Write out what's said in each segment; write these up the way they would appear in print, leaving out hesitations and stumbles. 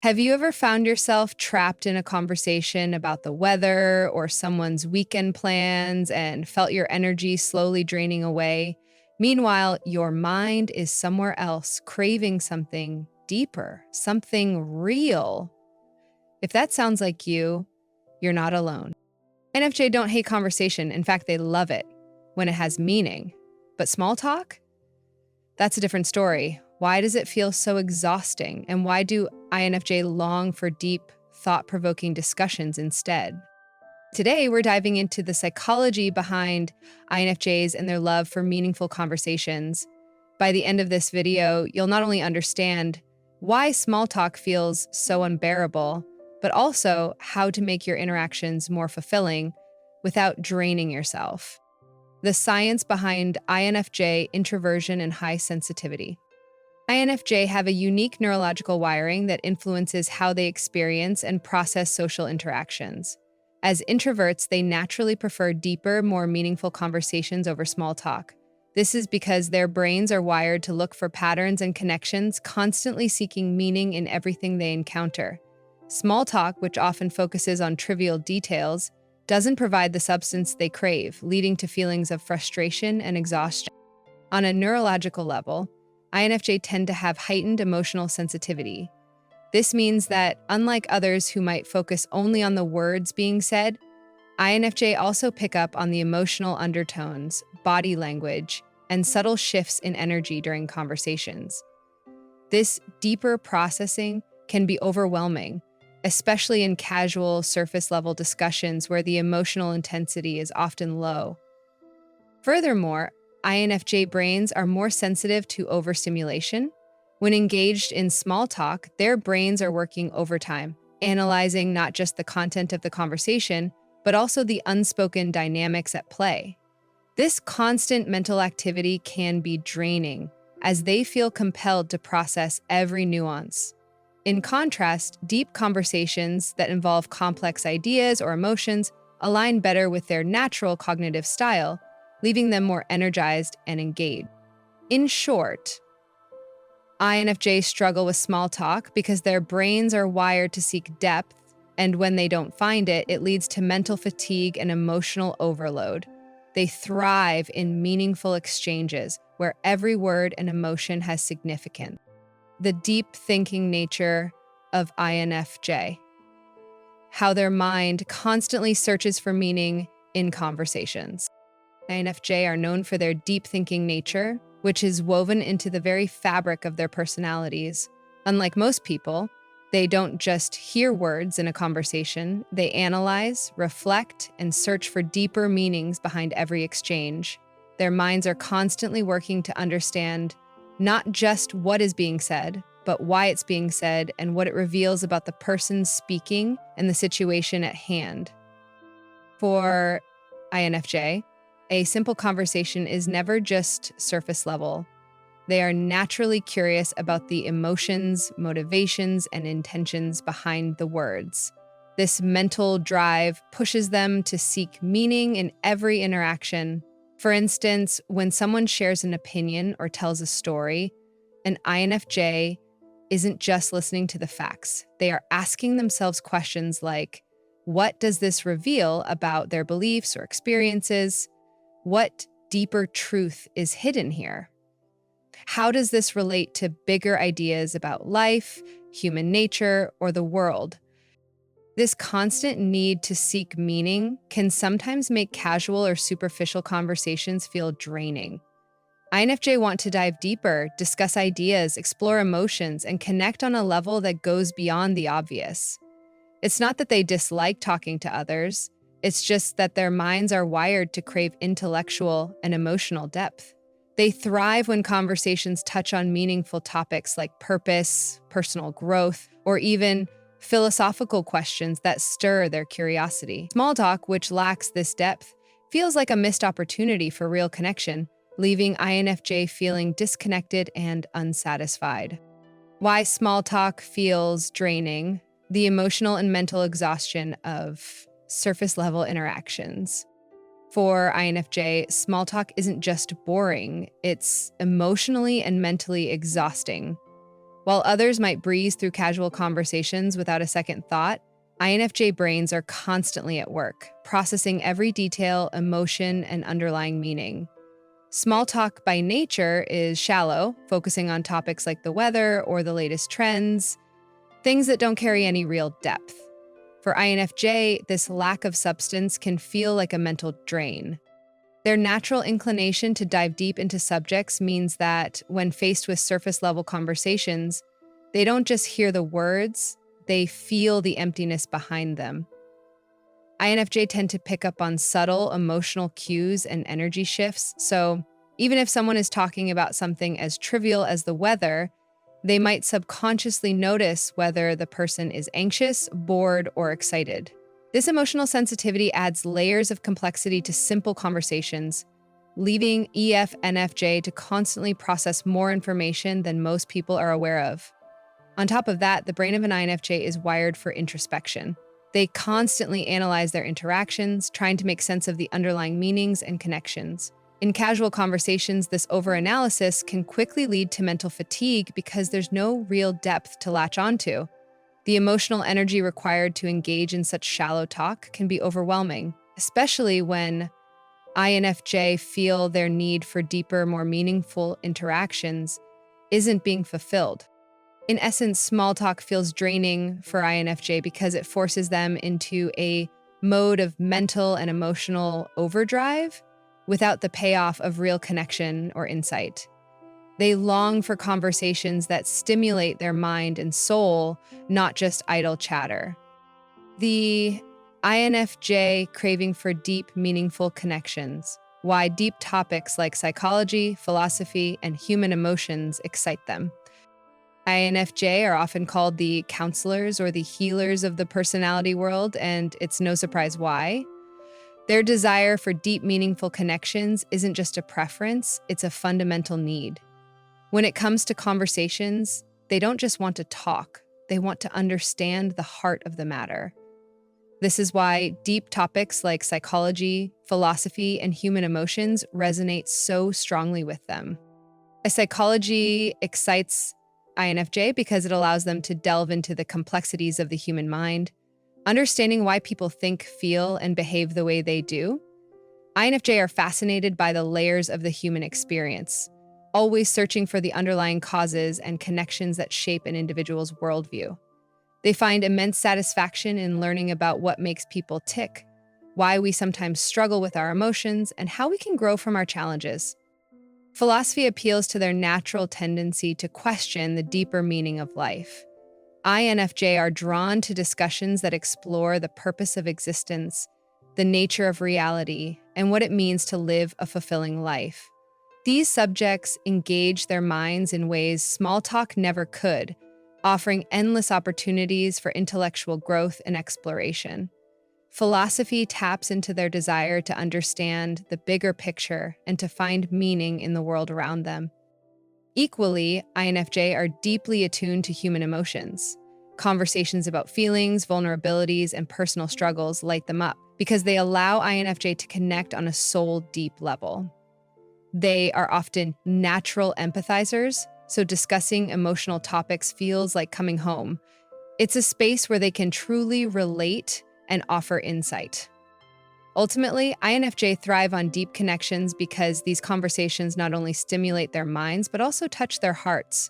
Have you ever found yourself trapped in a conversation about the weather or someone's weekend plans and felt your energy slowly draining away? Meanwhile, your mind is somewhere else, craving something deeper, something real. If that sounds like you, you're not alone. INFJ don't hate conversation. In fact, they love it when it has meaning. But small talk? That's a different story. Why does it feel so exhausting? And why do INFJ long for deep, thought-provoking discussions instead? Today, we're diving into the psychology behind INFJs and their love for meaningful conversations. By the end of this video, you'll not only understand why small talk feels so unbearable, but also how to make your interactions more fulfilling without draining yourself. The science behind INFJ introversion and high sensitivity. INFJ have a unique neurological wiring that influences how they experience and process social interactions. As introverts, they naturally prefer deeper, more meaningful conversations over small talk. This is because their brains are wired to look for patterns and connections, constantly seeking meaning in everything they encounter. Small talk, which often focuses on trivial details, doesn't provide the substance they crave, leading to feelings of frustration and exhaustion. On a neurological level, INFJ tend to have heightened emotional sensitivity. This means that, unlike others who might focus only on the words being said, INFJ also pick up on the emotional undertones, body language, and subtle shifts in energy during conversations. This deeper processing can be overwhelming, especially in casual, surface-level discussions where the emotional intensity is often low. Furthermore, INFJ brains are more sensitive to overstimulation. When engaged in small talk, their brains are working overtime, analyzing not just the content of the conversation, but also the unspoken dynamics at play. This constant mental activity can be draining, as they feel compelled to process every nuance. In contrast, deep conversations that involve complex ideas or emotions align better with their natural cognitive style, leaving them more energized and engaged. In short, INFJs struggle with small talk because their brains are wired to seek depth, and when they don't find it, it leads to mental fatigue and emotional overload. They thrive in meaningful exchanges where every word and emotion has significance. The deep thinking nature of INFJ. How their mind constantly searches for meaning in conversations. INFJ are known for their deep thinking nature, which is woven into the very fabric of their personalities. Unlike most people, they don't just hear words in a conversation, they analyze, reflect, and search for deeper meanings behind every exchange. Their minds are constantly working to understand not just what is being said, but why it's being said and what it reveals about the person speaking and the situation at hand. For INFJ, a simple conversation is never just surface level. They are naturally curious about the emotions, motivations, and intentions behind the words. This mental drive pushes them to seek meaning in every interaction. For instance, when someone shares an opinion or tells a story, an INFJ isn't just listening to the facts. They are asking themselves questions like, what does this reveal about their beliefs or experiences? What deeper truth is hidden here? How does this relate to bigger ideas about life, human nature, or the world? This constant need to seek meaning can sometimes make casual or superficial conversations feel draining. INFJ want to dive deeper, discuss ideas, explore emotions, and connect on a level that goes beyond the obvious. It's not that they dislike talking to others, it's just that their minds are wired to crave intellectual and emotional depth. They thrive when conversations touch on meaningful topics like purpose, personal growth, or even philosophical questions that stir their curiosity. Small talk, which lacks this depth, feels like a missed opportunity for real connection, leaving INFJ feeling disconnected and unsatisfied. Why small talk feels draining: the emotional and mental exhaustion of surface-level interactions. For INFJ, small talk isn't just boring, it's emotionally and mentally exhausting. While others might breeze through casual conversations without a second thought, INFJ brains are constantly at work, processing every detail, emotion, and underlying meaning. Small talk by nature is shallow, focusing on topics like the weather or the latest trends, things that don't carry any real depth. For INFJ, this lack of substance can feel like a mental drain. Their natural inclination to dive deep into subjects means that when faced with surface level conversations, they don't just hear the words, they feel the emptiness behind them. INFJ tend to pick up on subtle emotional cues and energy shifts, so even if someone is talking about something as trivial as the weather, they might subconsciously notice whether the person is anxious, bored, or excited. This emotional sensitivity adds layers of complexity to simple conversations, leaving ENFJ to constantly process more information than most people are aware of. On top of that, the brain of an INFJ is wired for introspection. They constantly analyze their interactions, trying to make sense of the underlying meanings and connections. In casual conversations, this overanalysis can quickly lead to mental fatigue because there's no real depth to latch onto. The emotional energy required to engage in such shallow talk can be overwhelming, especially when INFJ feel their need for deeper, more meaningful interactions isn't being fulfilled. In essence, small talk feels draining for INFJ because it forces them into a mode of mental and emotional overdrive without the payoff of real connection or insight. They long for conversations that stimulate their mind and soul, not just idle chatter. The INFJ craving for deep, meaningful connections. Why deep topics like psychology, philosophy, and human emotions excite them. INFJ are often called the counselors or the healers of the personality world, and it's no surprise why. Their desire for deep, meaningful connections isn't just a preference, it's a fundamental need. When it comes to conversations, they don't just want to talk, they want to understand the heart of the matter. This is why deep topics like psychology, philosophy, and human emotions resonate so strongly with them. Psychology excites INFJ because it allows them to delve into the complexities of the human mind, understanding why people think, feel, and behave the way they do. INFJ are fascinated by the layers of the human experience, always searching for the underlying causes and connections that shape an individual's worldview. They find immense satisfaction in learning about what makes people tick, why we sometimes struggle with our emotions, and how we can grow from our challenges. Philosophy appeals to their natural tendency to question the deeper meaning of life. INFJ are drawn to discussions that explore the purpose of existence, the nature of reality, and what it means to live a fulfilling life. These subjects engage their minds in ways small talk never could, offering endless opportunities for intellectual growth and exploration. Philosophy taps into their desire to understand the bigger picture and to find meaning in the world around them. Equally, INFJ are deeply attuned to human emotions. Conversations about feelings, vulnerabilities, and personal struggles light them up because they allow INFJ to connect on a soul-deep level. They are often natural empathizers, so discussing emotional topics feels like coming home. It's a space where they can truly relate and offer insight. Ultimately, INFJ thrive on deep connections because these conversations not only stimulate their minds, but also touch their hearts.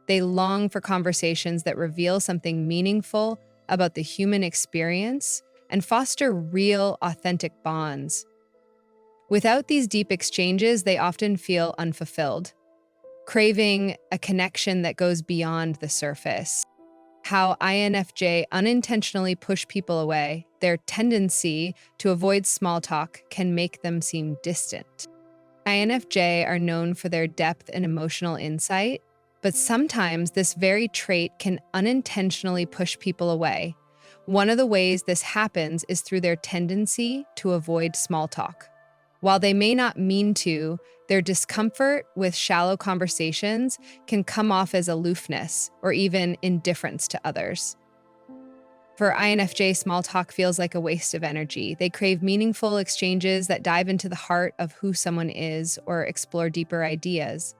They long for conversations that reveal something meaningful about the human experience and foster real, authentic bonds. Without these deep exchanges, they often feel unfulfilled, craving a connection that goes beyond the surface. How INFJ unintentionally push people away, their tendency to avoid small talk can make them seem distant. INFJ are known for their depth and emotional insight, but sometimes this very trait can unintentionally push people away. One of the ways this happens is through their tendency to avoid small talk. While they may not mean to, their discomfort with shallow conversations can come off as aloofness or even indifference to others. For INFJ, small talk feels like a waste of energy. They crave meaningful exchanges that dive into the heart of who someone is or explore deeper ideas.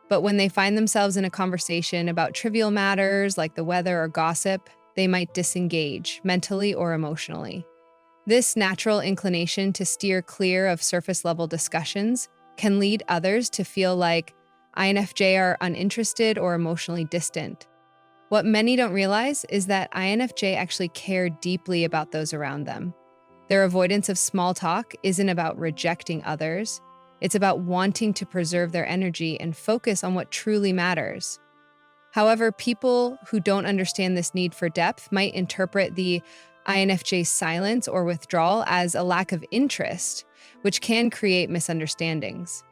But when they find themselves in a conversation about trivial matters like the weather or gossip, they might disengage mentally or emotionally. This natural inclination to steer clear of surface level discussions can lead others to feel like INFJ are uninterested or emotionally distant. What many don't realize is that INFJ actually care deeply about those around them. Their avoidance of small talk isn't about rejecting others, it's about wanting to preserve their energy and focus on what truly matters. However, people who don't understand this need for depth might interpret the INFJ silence or withdrawal as a lack of interest, which can create misunderstandings.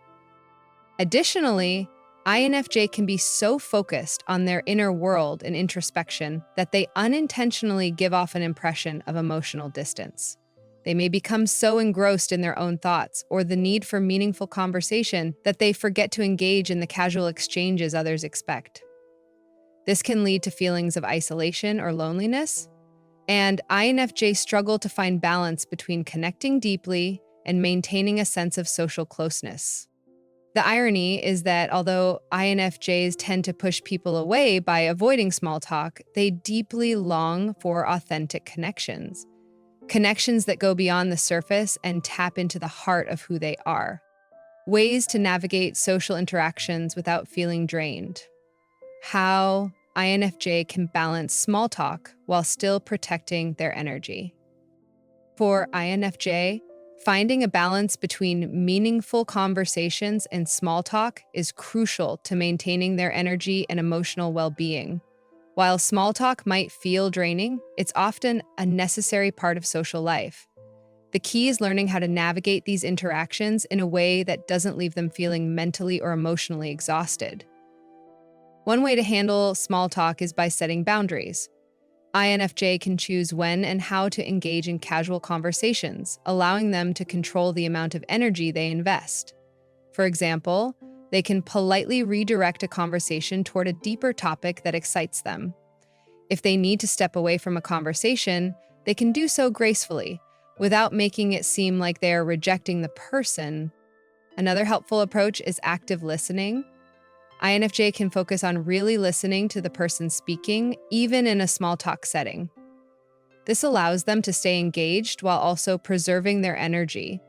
Additionally, INFJ can be so focused on their inner world and introspection that they unintentionally give off an impression of emotional distance. They may become so engrossed in their own thoughts or the need for meaningful conversation that they forget to engage in the casual exchanges others expect. This can lead to feelings of isolation or loneliness, and INFJ struggle to find balance between connecting deeply and maintaining a sense of social closeness. The irony is that although INFJs tend to push people away by avoiding small talk, they deeply long for authentic connections. Connections that go beyond the surface and tap into the heart of who they are. Ways to navigate social interactions without feeling drained. How INFJ can balance small talk while still protecting their energy. For INFJ, finding a balance between meaningful conversations and small talk is crucial to maintaining their energy and emotional well-being. While small talk might feel draining, it's often a necessary part of social life. The key is learning how to navigate these interactions in a way that doesn't leave them feeling mentally or emotionally exhausted. One way to handle small talk is by setting boundaries. INFJ can choose when and how to engage in casual conversations, allowing them to control the amount of energy they invest. For example, they can politely redirect a conversation toward a deeper topic that excites them. If they need to step away from a conversation, they can do so gracefully, without making it seem like they are rejecting the person. Another helpful approach is active listening. INFJ can focus on really listening to the person speaking, even in a small talk setting. This allows them to stay engaged while also preserving their energy.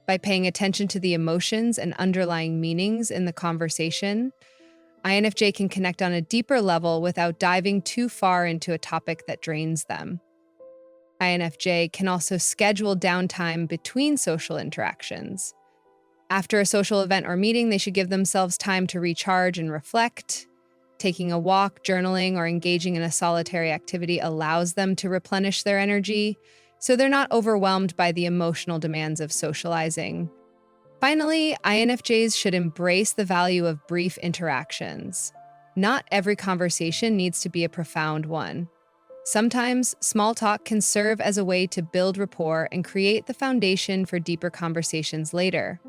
By paying attention to the emotions and underlying meanings in the conversation, INFJ can connect on a deeper level without diving too far into a topic that drains them. INFJ can also schedule downtime between social interactions. After a social event or meeting, they should give themselves time to recharge and reflect. Taking a walk, journaling, or engaging in a solitary activity allows them to replenish their energy, so they're not overwhelmed by the emotional demands of socializing. Finally, INFJs should embrace the value of brief interactions. Not every conversation needs to be a profound one. Sometimes, small talk can serve as a way to build rapport and create the foundation for deeper conversations later.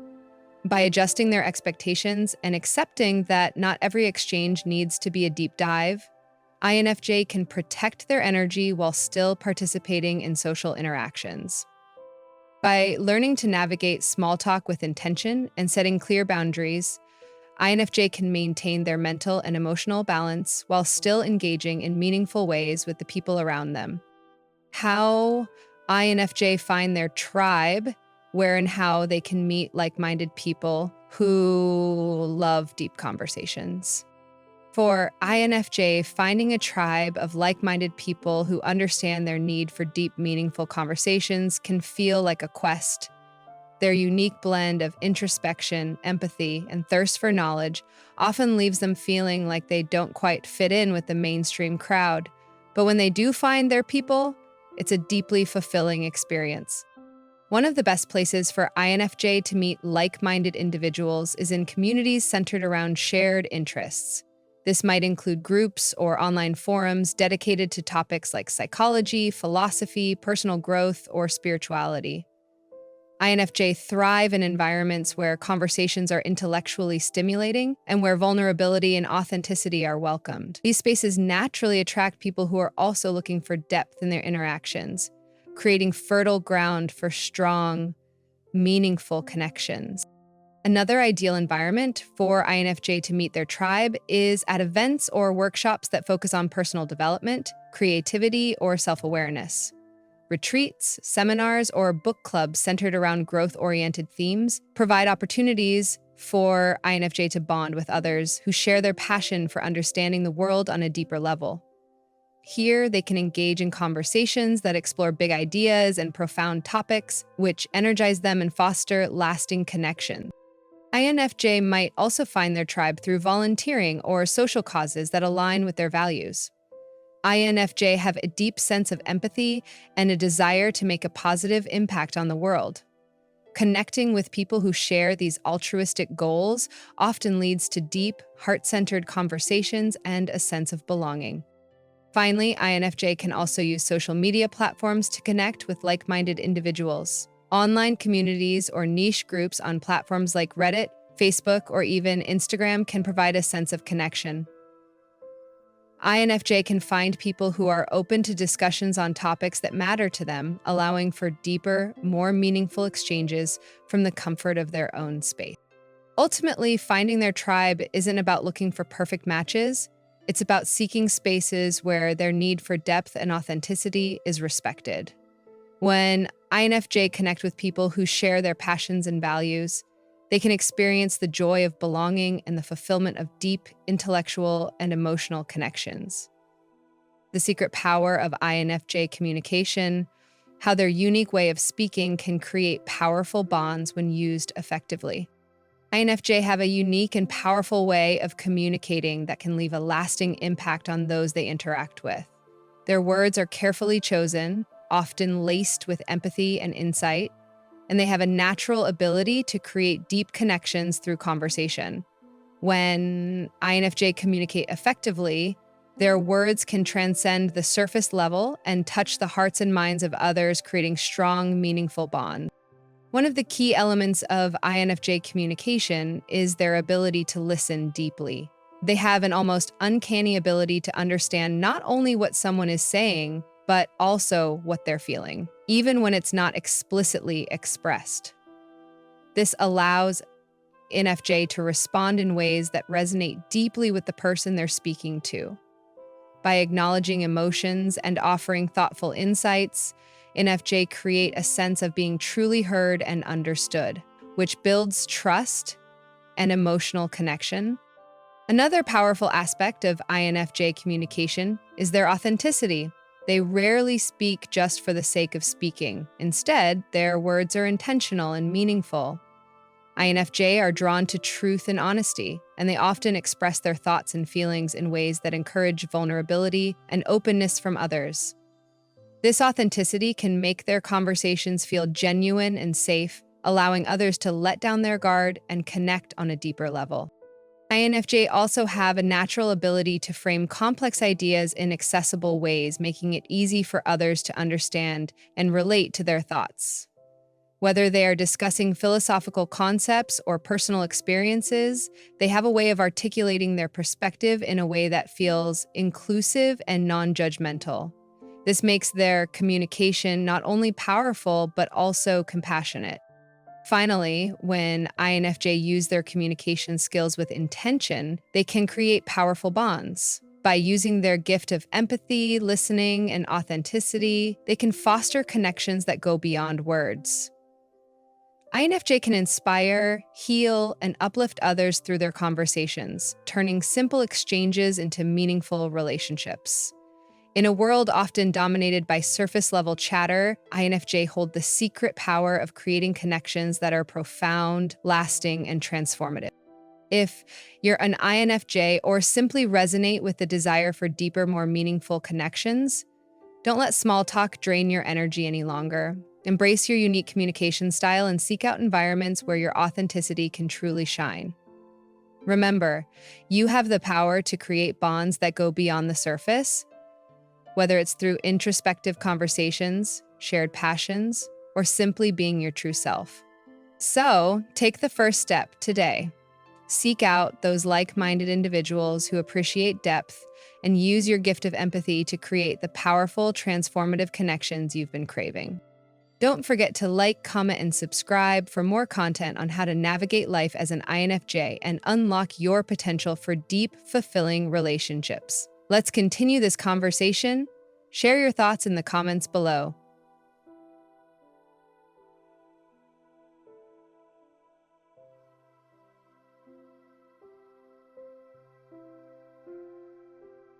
By adjusting their expectations and accepting that not every exchange needs to be a deep dive, INFJ can protect their energy while still participating in social interactions. By learning to navigate small talk with intention and setting clear boundaries, INFJ can maintain their mental and emotional balance while still engaging in meaningful ways with the people around them. How INFJ find their tribe, where and how they can meet like-minded people who love deep conversations. For INFJ, finding a tribe of like-minded people who understand their need for deep, meaningful conversations can feel like a quest. Their unique blend of introspection, empathy, and thirst for knowledge often leaves them feeling like they don't quite fit in with the mainstream crowd. But when they do find their people, it's a deeply fulfilling experience. One of the best places for INFJ to meet like-minded individuals is in communities centered around shared interests. This might include groups or online forums dedicated to topics like psychology, philosophy, personal growth, or spirituality. INFJ thrive in environments where conversations are intellectually stimulating and where vulnerability and authenticity are welcomed. These spaces naturally attract people who are also looking for depth in their interactions, creating fertile ground for strong, meaningful connections. Another ideal environment for INFJ to meet their tribe is at events or workshops that focus on personal development, creativity, or self-awareness. Retreats, seminars, or book clubs centered around growth-oriented themes provide opportunities for INFJ to bond with others who share their passion for understanding the world on a deeper level. Here, they can engage in conversations that explore big ideas and profound topics, which energize them and foster lasting connection. INFJ might also find their tribe through volunteering or social causes that align with their values. INFJ have a deep sense of empathy and a desire to make a positive impact on the world. Connecting with people who share these altruistic goals often leads to deep, heart-centered conversations and a sense of belonging. Finally, INFJ can also use social media platforms to connect with like-minded individuals. Online communities or niche groups on platforms like Reddit, Facebook, or even Instagram can provide a sense of connection. INFJ can find people who are open to discussions on topics that matter to them, allowing for deeper, more meaningful exchanges from the comfort of their own space. Ultimately, finding their tribe isn't about looking for perfect matches. It's about seeking spaces where their need for depth and authenticity is respected. When INFJ connect with people who share their passions and values, they can experience the joy of belonging and the fulfillment of deep intellectual and emotional connections. The secret power of INFJ communication, how their unique way of speaking can create powerful bonds when used effectively. INFJ have a unique and powerful way of communicating that can leave a lasting impact on those they interact with. Their words are carefully chosen, often laced with empathy and insight, and they have a natural ability to create deep connections through conversation. When INFJ communicate effectively, their words can transcend the surface level and touch the hearts and minds of others, creating strong, meaningful bonds. One of the key elements of INFJ communication is their ability to listen deeply. They have an almost uncanny ability to understand not only what someone is saying, but also what they're feeling, even when it's not explicitly expressed. This allows INFJ to respond in ways that resonate deeply with the person they're speaking to. By acknowledging emotions and offering thoughtful insights, INFJ create a sense of being truly heard and understood, which builds trust and emotional connection. Another powerful aspect of INFJ communication is their authenticity. They rarely speak just for the sake of speaking. Instead, their words are intentional and meaningful. INFJ are drawn to truth and honesty, and they often express their thoughts and feelings in ways that encourage vulnerability and openness from others. This authenticity can make their conversations feel genuine and safe, allowing others to let down their guard and connect on a deeper level. INFJ also have a natural ability to frame complex ideas in accessible ways, making it easy for others to understand and relate to their thoughts. Whether they are discussing philosophical concepts or personal experiences, they have a way of articulating their perspective in a way that feels inclusive and non-judgmental. This makes their communication not only powerful, but also compassionate. Finally, when INFJ use their communication skills with intention, they can create powerful bonds. By using their gift of empathy, listening, and authenticity, they can foster connections that go beyond words. INFJ can inspire, heal, and uplift others through their conversations, turning simple exchanges into meaningful relationships. In a world often dominated by surface-level chatter, INFJ hold the secret power of creating connections that are profound, lasting, and transformative. If you're an INFJ or simply resonate with the desire for deeper, more meaningful connections, don't let small talk drain your energy any longer. Embrace your unique communication style and seek out environments where your authenticity can truly shine. Remember, you have the power to create bonds that go beyond the surface, whether it's through introspective conversations, shared passions, or simply being your true self. So, take the first step today. Seek out those like-minded individuals who appreciate depth and use your gift of empathy to create the powerful, transformative connections you've been craving. Don't forget to like, comment, and subscribe for more content on how to navigate life as an INFJ and unlock your potential for deep, fulfilling relationships. Let's continue this conversation. Share your thoughts in the comments below.